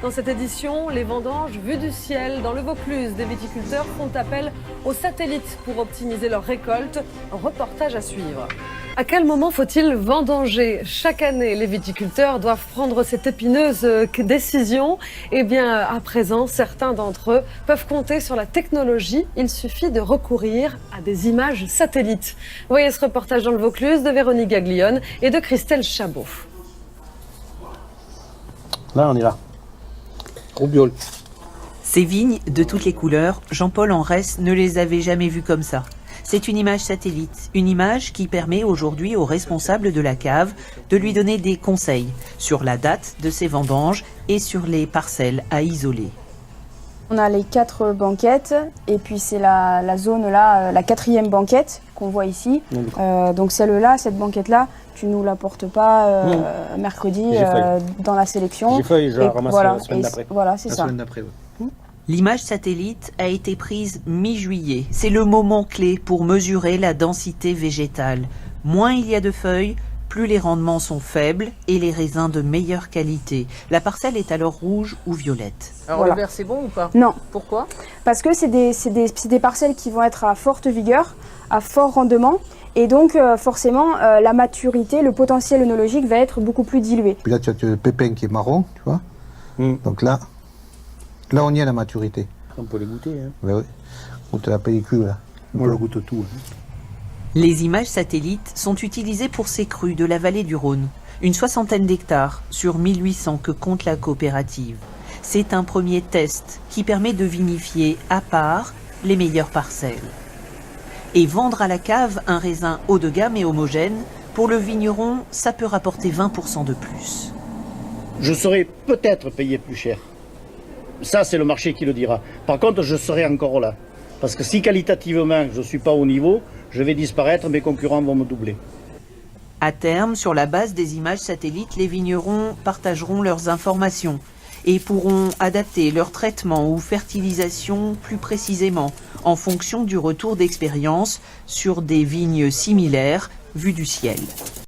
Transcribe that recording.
Dans cette édition, les vendanges vues du ciel dans le Vaucluse, des viticulteurs font appel aux satellites pour optimiser leur récolte. Un reportage à suivre. À quel moment faut-il vendanger? Chaque année, les viticulteurs doivent prendre cette épineuse décision. Eh bien, à présent, certains d'entre eux peuvent compter sur la technologie. Il suffit de recourir à des images satellites. Voyez ce reportage dans le Vaucluse de Véronique Gaglione et de Christelle Chabot. Là, on est là. Roubiol. Ces vignes de toutes les couleurs, Jean-Paul Henrès ne les avait jamais vues comme ça. C'est une image satellite, une image qui permet aujourd'hui aux responsables de la cave de lui donner des conseils sur la date de ses vendanges et sur les parcelles à isoler. On a les 4 banquettes et puis c'est la zone là, la 4e banquette qu'on voit ici. Donc celle-là, cette banquette-là, tu nous l'apportes pas mercredi dans la sélection. J'ai feuille, je la ramasse la semaine d'après. Voilà, c'est ça. La semaine d'après, ouais. L'image satellite a été prise mi-juillet. C'est le moment clé pour mesurer la densité végétale. Moins il y a de feuilles, plus les rendements sont faibles et les raisins de meilleure qualité. La parcelle est alors rouge ou violette. Alors Voilà. le vert c'est bon ou pas? Non, Pourquoi? parce que c'est des parcelles qui vont être à forte vigueur, à fort rendement. Et donc forcément, la maturité, le potentiel œnologique va être beaucoup plus dilué. Puis là, tu as le pépin qui est marron, tu vois. Donc là, on y est à la maturité. On peut les goûter. Hein. Ben oui. Goûte la pellicule, là. Moi, je goûte tout. Hein. Les images satellites sont utilisées pour ces crues de la vallée du Rhône. Une 60aine d'hectares sur 1800 que compte la coopérative. C'est un premier test qui permet de vinifier à part les meilleures parcelles. Et vendre à la cave un raisin haut de gamme et homogène, pour le vigneron, ça peut rapporter 20% de plus. Je serais peut-être payé plus cher. Ça, c'est le marché qui le dira. Par contre, je serai encore là. Parce que si qualitativement, je ne suis pas au niveau, je vais disparaître, mes concurrents vont me doubler. À terme, sur la base des images satellites, les vignerons partageront leurs informations et pourront adapter leur traitement ou fertilisation plus précisément en fonction du retour d'expérience sur des vignes similaires vues du ciel.